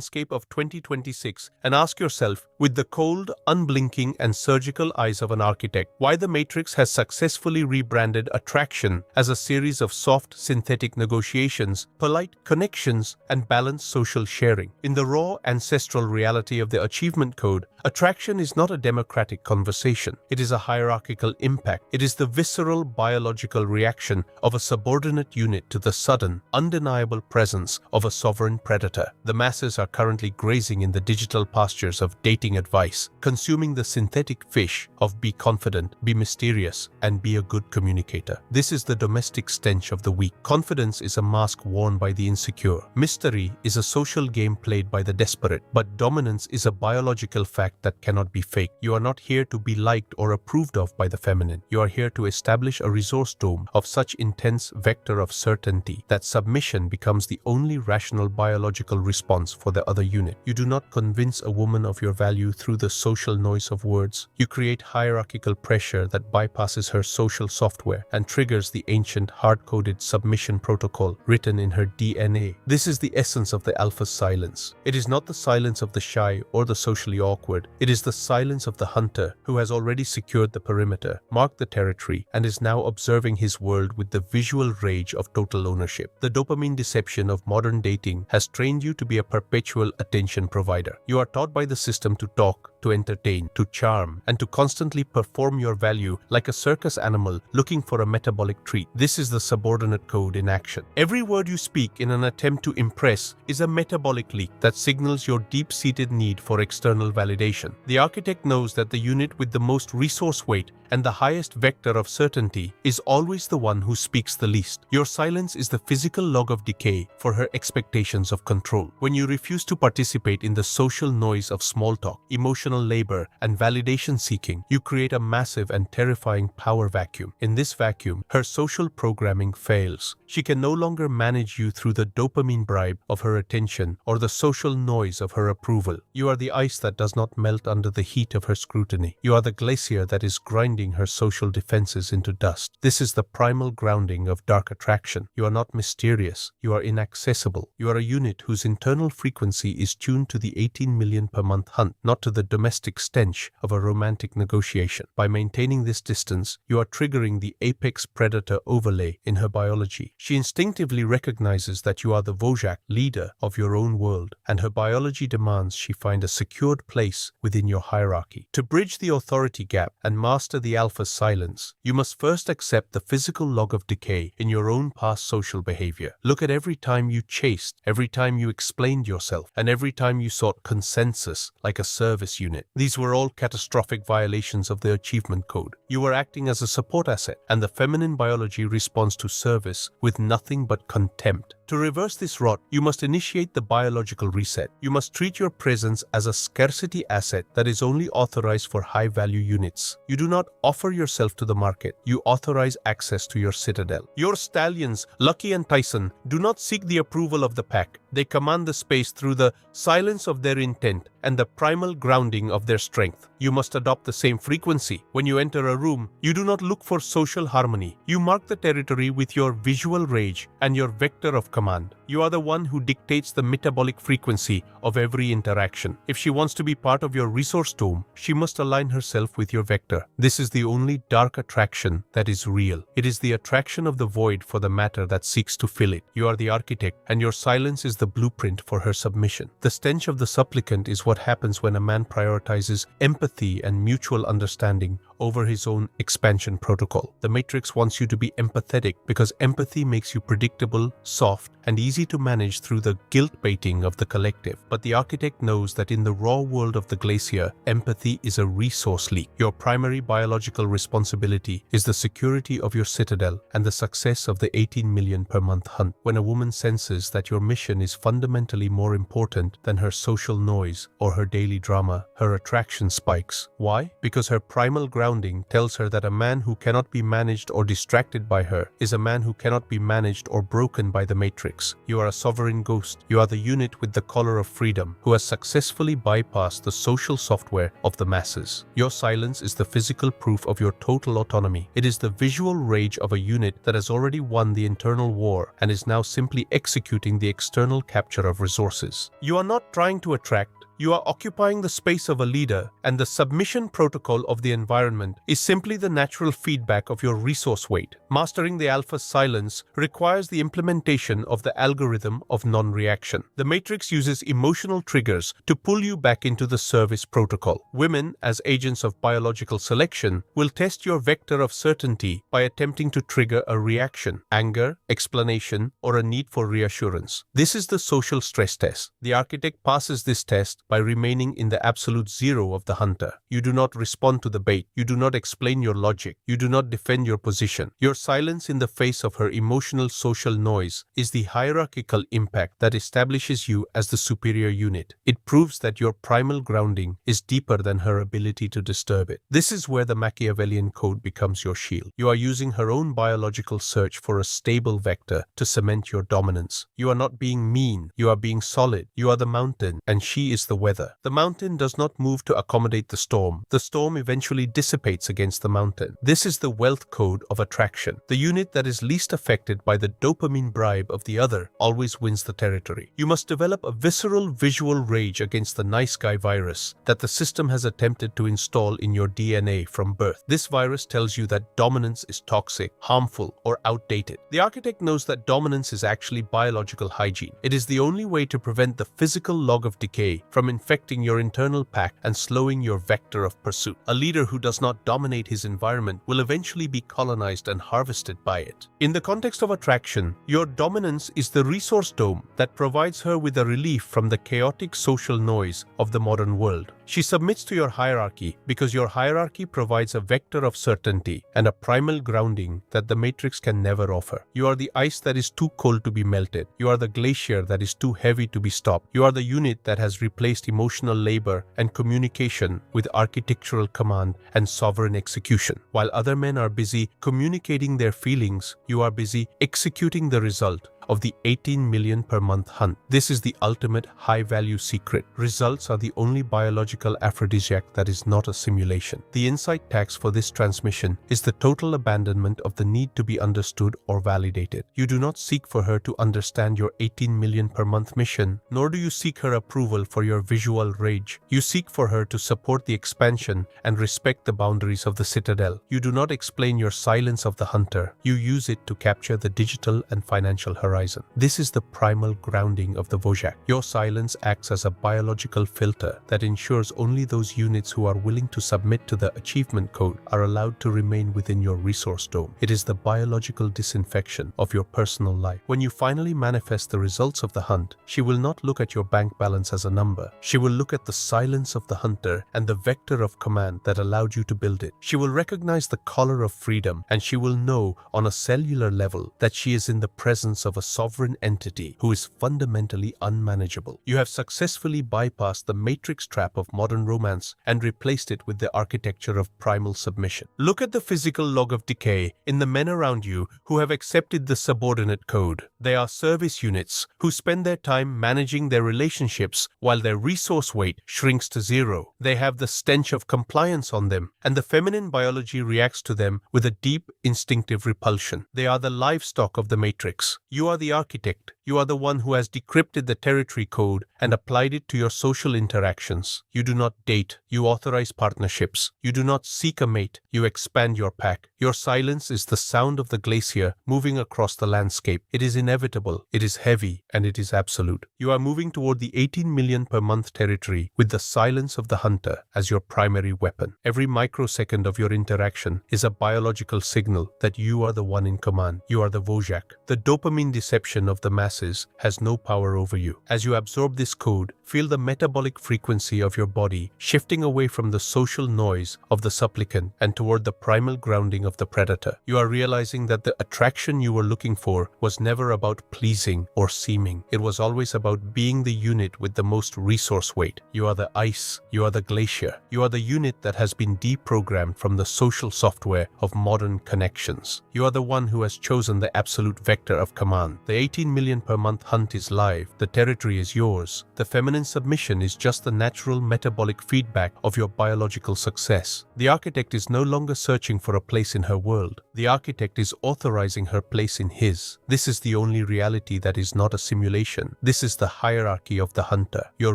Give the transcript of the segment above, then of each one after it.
landscape of 2026 and ask yourself, with the cold, unblinking, and surgical eyes of an architect, why the Matrix has successfully rebranded attraction as a series of soft, synthetic negotiations, polite connections, and balanced social sharing. In the raw, ancestral reality of the achievement code, attraction is not a democratic conversation. It is a hierarchical impact. It is the visceral, biological reaction of a subordinate unit to the sudden, undeniable presence of a sovereign predator. The masses are currently grazing in the digital pastures of dating advice, consuming the synthetic fish of be confident, be mysterious, and be a good communicator. This is the domestic stench of the weak. Confidence is a mask worn by the insecure. Mystery is a social game played by the desperate. But dominance is a biological fact that cannot be faked. You are not here to be liked or approved of by the feminine. You are here to establish a resource dome of such intense vector of certainty that submission becomes the only rational biological response for the other unit. You do not convince a woman of your value through the social noise of words. You create hierarchical pressure that bypasses her social software and triggers the ancient hard-coded submission protocol written in her DNA. This is the essence of the alpha's silence. It is not the silence of the shy or the socially awkward. It is the silence of the hunter who has already secured the perimeter, marked the territory, and is now observing his world with the visual rage of total ownership. The dopamine deception of modern dating has trained you to be a perpetual attention provider. You are taught by the system to talk, to entertain, to charm, and to constantly perform your value like a circus animal looking for a metabolic treat. This is the subordinate code in action. Every word you speak in an attempt to impress is a metabolic leak that signals your deep-seated need for external validation. The architect knows that the unit with the most resource weight and the highest vector of certainty is always the one who speaks the least. Your silence is the physical log of decay for her expectations of control. When you refuse to participate in the social noise of small talk, emotional labor, and validation seeking, you create a massive and terrifying power vacuum. In this vacuum, her social programming fails. She can no longer manage you through the dopamine bribe of her attention or the social noise of her approval. You are the ice that does not melt under the heat of her scrutiny. You are the glacier that is grinding her social defenses into dust. This is the primal grounding of dark attraction. You are not mysterious. You are inaccessible. You are a unit whose internal frequency is tuned to the 18 million per month hunt, not to the domestic stench of a romantic negotiation. By maintaining this distance, you are triggering the apex predator overlay in her biology. She instinctively recognizes that you are the Wojak, leader of your own world, and her biology demands she find a secured place within your hierarchy. To bridge the authority gap and master the alpha's silence, you must first accept the physical log of decay in your own past social behavior. Look at every time you chased, every time you explained yourself, and every time you sought consensus like a service unit. These were all catastrophic violations of the achievement code. You were acting as a support asset, and the feminine biology responds to service with nothing but contempt. To reverse this rot, you must initiate the biological reset. You must treat your presence as a scarcity asset that is only authorized for high-value units. You do not offer yourself to the market. You authorize access to your citadel. Your stallions, Lucky and Tyson, do not seek the approval of the pack. They command the space through the silence of their intent and the primal grounding of their strength. You must adopt the same frequency. When you enter a room, you do not look for social harmony. You mark the territory with your visual rage and your vector of command. You are the one who dictates the metabolic frequency of every interaction. If she wants to be part of your resource dome, she must align herself with your vector. This is the only dark attraction that is real. It is the attraction of the void for the matter that seeks to fill it. You are the architect, and your silence is the blueprint for her submission. The stench of the supplicant is what happens when a man prioritizes empathy and mutual understanding over his own expansion protocol. The Matrix wants you to be empathetic because empathy makes you predictable, soft, and easy to manage through the guilt-baiting of the collective. But the architect knows that in the raw world of the glacier, empathy is a resource leak. Your primary biological responsibility is the security of your citadel and the success of the 18 million per month hunt. When a woman senses that your mission is fundamentally more important than her social noise or her daily drama, her attraction spikes. Why? Because her primal grounding tells her that a man who cannot be managed or distracted by her is a man who cannot be managed or broken by the Matrix. You are a sovereign ghost. You are the unit with the collar of freedom who has successfully bypassed the social software of the masses. Your silence is the physical proof of your total autonomy. It is the visual rage of a unit that has already won the internal war and is now simply executing the external capture of resources. You are not trying to attract. You are occupying the space of a leader, and the submission protocol of the environment is simply the natural feedback of your resource weight. Mastering the alpha's silence requires the implementation of the algorithm of non-reaction. The matrix uses emotional triggers to pull you back into the service protocol. Women, as agents of biological selection, will test your vector of certainty by attempting to trigger a reaction, anger, explanation, or a need for reassurance. This is the social stress test. The architect passes this test by remaining in the absolute zero of the hunter. You do not respond to the bait. You do not explain your logic. You do not defend your position. Your silence in the face of her emotional social noise is the hierarchical impact that establishes you as the superior unit. It proves that your primal grounding is deeper than her ability to disturb it. This is where the Machiavellian code becomes your shield. You are using her own biological search for a stable vector to cement your dominance. You are not being mean. You are being solid. You are the mountain, and she is the weather. The mountain does not move to accommodate the storm. The storm eventually dissipates against the mountain. This is the wealth code of attraction. The unit that is least affected by the dopamine bribe of the other always wins the territory. You must develop a visceral visual rage against the nice guy virus that the system has attempted to install in your DNA from birth. This virus tells you that dominance is toxic, harmful, or outdated. The architect knows that dominance is actually biological hygiene. It is the only way to prevent the physical log of decay from infecting your internal pack and slowing your vector of pursuit. A leader who does not dominate his environment will eventually be colonized and harvested by it. In the context of attraction, your dominance is the resource dome that provides her with a relief from the chaotic social noise of the modern world. She submits to your hierarchy because your hierarchy provides a vector of certainty and a primal grounding that the matrix can never offer. You are the ice that is too cold to be melted. You are the glacier that is too heavy to be stopped. You are the unit that has replaced emotional labor and communication with architectural command and sovereign execution. While other men are busy communicating their feelings, you are busy executing the result of the 18 million per month hunt. This is the ultimate high-value secret. Results are the only biological aphrodisiac that is not a simulation. The insight tax for this transmission is the total abandonment of the need to be understood or validated. You do not seek for her to understand your 18 million per month mission, nor do you seek her approval for your visual rage. You seek for her to support the expansion and respect the boundaries of the citadel. You do not explain your silence of the hunter. You use it to capture the digital and financial horizon. This is the primal grounding of the Vojak. Your silence acts as a biological filter that ensures only those units who are willing to submit to the achievement code are allowed to remain within your resource dome. It is the biological disinfection of your personal life. When you finally manifest the results of the hunt, she will not look at your bank balance as a number. She will look at the silence of the hunter and the vector of command that allowed you to build it. She will recognize the color of freedom, and she will know on a cellular level that she is in the presence of a sovereign entity who is fundamentally unmanageable. You have successfully bypassed the matrix trap of modern romance and replaced it with the architecture of primal submission. Look at the physical log of decay in the men around you who have accepted the subordinate code. They are service units who spend their time managing their relationships while their resource weight shrinks to zero. They have the stench of compliance on them, and the feminine biology reacts to them with a deep instinctive repulsion. They are the livestock of the matrix. You are the architect. You are the one who has decrypted the territory code and applied it to your social interactions. You do not date. You authorize partnerships. You do not seek a mate. You expand your pack. Your silence is the sound of the glacier moving across the landscape. It is inevitable. It is heavy, and it is absolute. You are moving toward the 18 million per month territory with the silence of the hunter as your primary weapon. Every microsecond of your interaction is a biological signal that you are the one in command. You are the Vojak. The dopamine deception of the masses has no power over you. As you absorb this code, feel the metabolic frequency of your body shifting away from the social noise of the supplicant and toward the primal grounding of the predator. You are realizing that the attraction you were looking for was never about pleasing or seeming. It was always about being the unit with the most resource weight. You are the ice. You are the glacier. You are the unit that has been deprogrammed from the social software of modern connections. You are the one who has chosen the absolute vector of command. one. The 18 million per month hunt is live. The territory is yours. The feminine submission is just the natural metabolic feedback of your biological success. The architect is no longer searching for a place in her world. The architect is authorizing her place in his. This is the only reality that is not a simulation. This is the hierarchy of the hunter. Your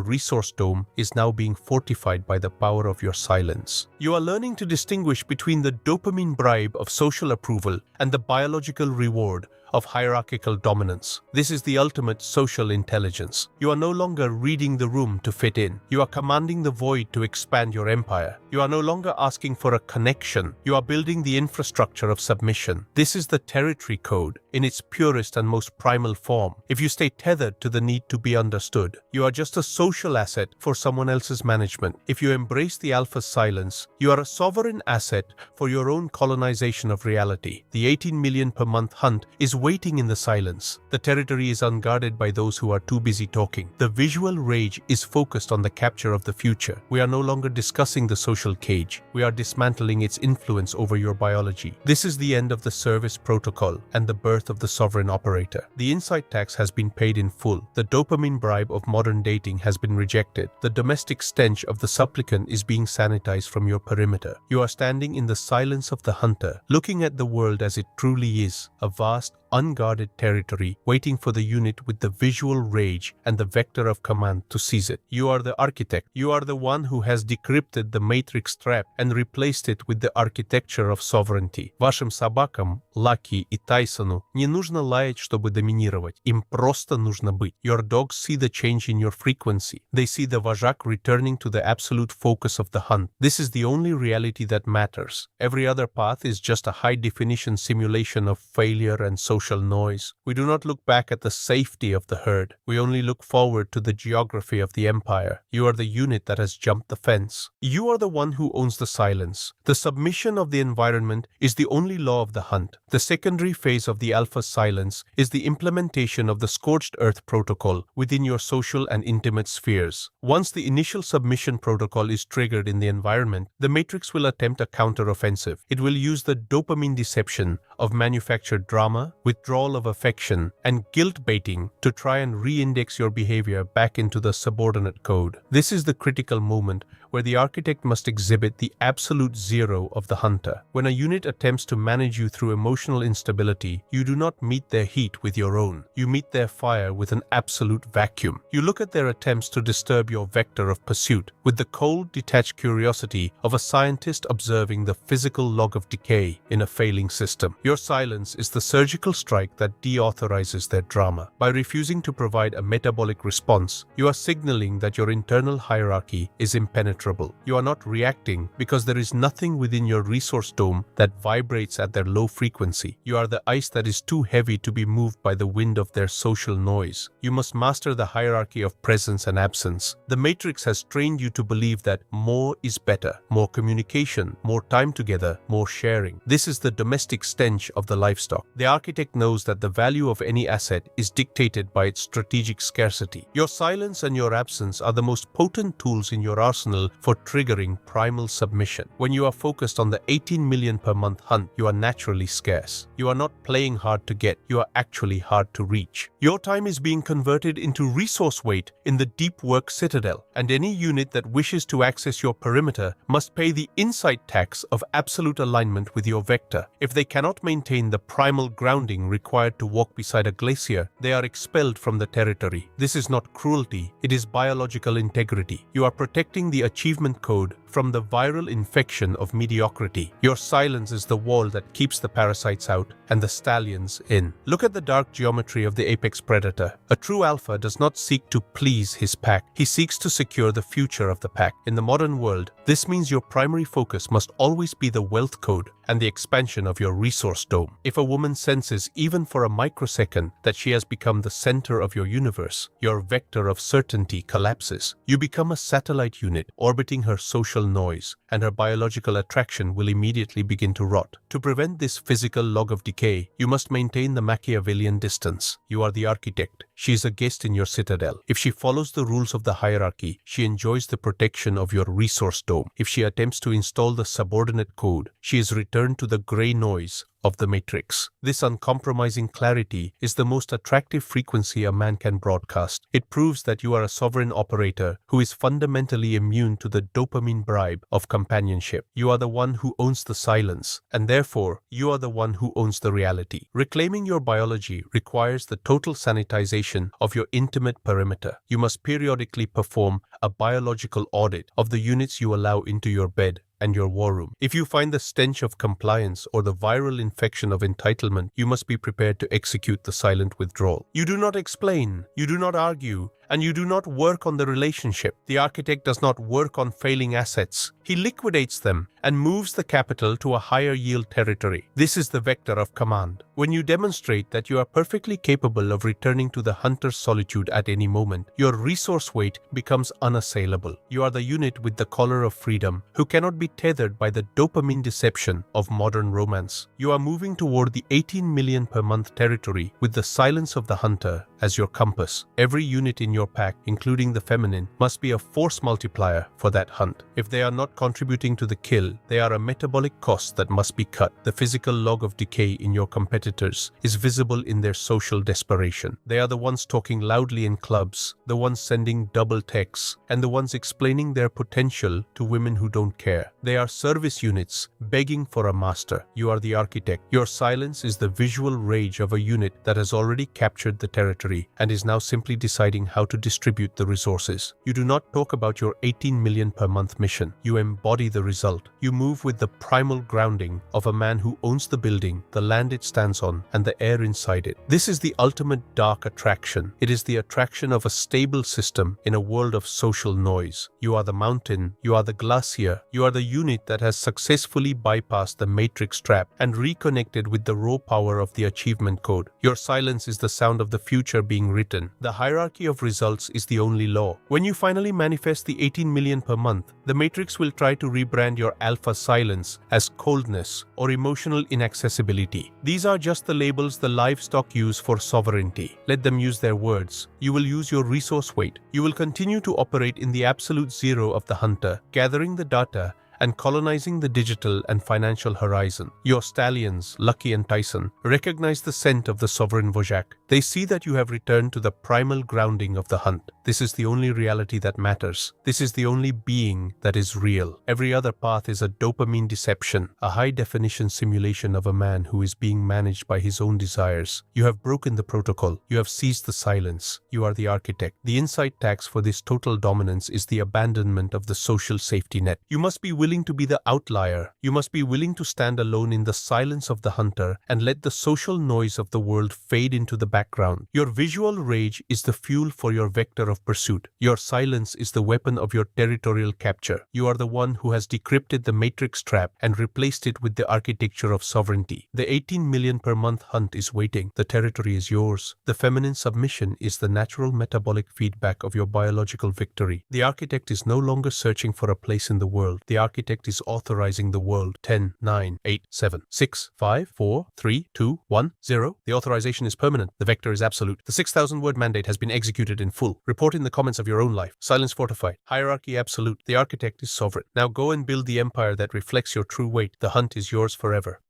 resource dome is now being fortified by the power of your silence. You are learning to distinguish between the dopamine bribe of social approval and the biological reward of hierarchical dominance. This is the ultimate social intelligence. You are no longer reading the room to fit in. You are commanding the void to expand your empire. You are no longer asking for a connection. You are building the infrastructure of submission. This is the territory code in its purest and most primal form. If you stay tethered to the need to be understood, you are just a social asset for someone else's management. If you embrace the alpha's silence, you are a sovereign asset for your own colonization of reality. The 18 million per month hunt is waiting in the silence. The territory is unguarded by those who are too busy talking. The visual rage is focused on the capture of the future. We are no longer discussing the social cage. We are dismantling its influence over your biology. This is the end of the service protocol and the birth of the sovereign operator. The insight tax has been paid in full. The dopamine bribe of modern dating has been rejected. The domestic stench of the supplicant is being sanitized from your perimeter. You are standing in the silence of the hunter, looking at the world as it truly is, a vast, unguarded territory waiting for the unit with the visual rage and the vector of command to seize it. You are the architect. You are the one who has decrypted the matrix trap and replaced it with the architecture of sovereignty. Вашим собакам, Лаки и Тайсону, не нужно лаять, чтобы доминировать. Им просто нужно быть. Your dogs see the change in your frequency. They see the Vajak returning to the absolute focus of the hunt. This is the only reality that matters. Every other path is just a high-definition simulation of failure and social noise. We do not look back at the safety of the herd. We only look forward to the geography of the empire. You are the unit that has jumped the fence. You are the one who owns the silence. The submission of the environment is the only law of the hunt. The secondary phase of the alpha silence is the implementation of the scorched earth protocol within your social and intimate spheres. Once the initial submission protocol is triggered in the environment, the matrix will attempt a counter-offensive. It will use the dopamine deception of manufactured drama, withdrawal of affection, and guilt-baiting to try and re-index your behavior back into the subordinate code. This is the critical moment where the architect must exhibit the absolute zero of the hunter. When a unit attempts to manage you through emotional instability, you do not meet their heat with your own. You meet their fire with an absolute vacuum. You look at their attempts to disturb your vector of pursuit with the cold, detached curiosity of a scientist observing the physical log of decay in a failing system. Your silence is the surgical strike that deauthorizes their drama. By refusing to provide a metabolic response, you are signaling that your internal hierarchy is impenetrable. You are not reacting because there is nothing within your resource dome that vibrates at their low frequency. You are the ice that is too heavy to be moved by the wind of their social noise. You must master the hierarchy of presence and absence. The matrix has trained you to believe that more is better, more communication, more time together, more sharing. This is the domestic stench of the livestock. The architect knows that the value of any asset is dictated by its strategic scarcity. Your silence and your absence are the most potent tools in your arsenal for triggering primal submission. When you are focused on the 18 million per month hunt, you are naturally scarce. You are not playing hard to get, you are actually hard to reach. Your time is being converted into resource weight in the deep work citadel, and any unit that wishes to access your perimeter must pay the insight tax of absolute alignment with your vector. If they cannot maintain the primal grounding required to walk beside a glacier, they are expelled from the territory. This is not cruelty, it is biological integrity. You are protecting the achievement code from the viral infection of mediocrity. Your silence is the wall that keeps the parasites out and the stallions in. Look at the dark geometry of the apex predator. A true alpha does not seek to please his pack. He seeks to secure the future of the pack. In the modern world, this means your primary focus must always be the wealth code and the expansion of your resource dome. If a woman senses even for a microsecond that she has become the center of your universe, your vector of certainty collapses. You become a satellite unit orbiting her social noise, and her biological attraction will immediately begin to rot. To prevent this physical log of decay, you must maintain the Machiavellian distance. You are the architect. She is a guest in your citadel. If she follows the rules of the hierarchy, she enjoys the protection of your resource dome. If she attempts to install the subordinate code, she is returned to the gray noise of the matrix. This uncompromising clarity is the most attractive frequency a man can broadcast. It proves that you are a sovereign operator who is fundamentally immune to the dopamine bribe of companionship. You are the one who owns the silence, and therefore, you are the one who owns the reality. Reclaiming your biology requires the total sanitization of your intimate perimeter. You must periodically perform a biological audit of the units you allow into your bed and your war room. If you find the stench of compliance or the viral infection of entitlement, you must be prepared to execute the silent withdrawal. You do not explain, you do not argue, and you do not work on the relationship. The architect does not work on failing assets. He liquidates them and moves the capital to a higher yield territory. This is the vector of command. When you demonstrate that you are perfectly capable of returning to the hunter's solitude at any moment, your resource weight becomes unassailable. You are the unit with the collar of freedom who cannot be tethered by the dopamine deception of modern romance. You are moving toward the 18 million per month territory with the silence of the hunter as your compass. Every unit in your pack, including the feminine, must be a force multiplier for that hunt. If they are not contributing to the kill, they are a metabolic cost that must be cut. The physical log of decay in your competitors is visible in their social desperation. They are the ones talking loudly in clubs, the ones sending double texts, and the ones explaining their potential to women who don't care. They are service units begging for a master. You are the architect. Your silence is the visual rage of a unit that has already captured the territory and is now simply deciding how to distribute the resources. You do not talk about your 18 million per month mission. You embody the result. You move with the primal grounding of a man who owns the building, the land it stands on, and the air inside it. This is the ultimate dark attraction. It is the attraction of a stable system in a world of social noise. You are the mountain, you are the glacier, you are the unit that has successfully bypassed the matrix trap and reconnected with the raw power of the achievement code. Your silence is the sound of the future being written. The hierarchy of results is the only law. When you finally manifest the 18 million per month, the matrix will try to rebrand your alpha silence as coldness or emotional inaccessibility. These are just the labels the livestock use for sovereignty. Let them use their words. You will use your resource weight. You will continue to operate in the absolute zero of the hunter, gathering the data and colonizing the digital and financial horizon. Your stallions, Lucky and Tyson, recognize the scent of the sovereign Vojak. They see that you have returned to the primal grounding of the hunt. This is the only reality that matters. This is the only being that is real. Every other path is a dopamine deception, a high-definition simulation of a man who is being managed by his own desires. You have broken the protocol. You have seized the silence. You are the architect. The insight tax for this total dominance is the abandonment of the social safety net. You must be willing to be the outlier. You must be willing to stand alone in the silence of the hunter and let the social noise of the world fade into the background. Your visual rage is the fuel for your vector of pursuit. Your silence is the weapon of your territorial capture. You are the one who has decrypted the matrix trap and replaced it with the architecture of sovereignty. The 18 million per month hunt is waiting. The territory is yours. The feminine submission is the natural metabolic feedback of your biological victory. The architect is no longer searching for a place in the world. The architect is authorizing the world. 10, 9, 8, 7, 6, 5, 4, 3, 2, 1, 0. The authorization is permanent. The vector is absolute. The 6,000-word mandate has been executed in full. Report in the comments of your own life. Silence fortified. Hierarchy absolute. The architect is sovereign. Now go and build the empire that reflects your true weight. The hunt is yours forever.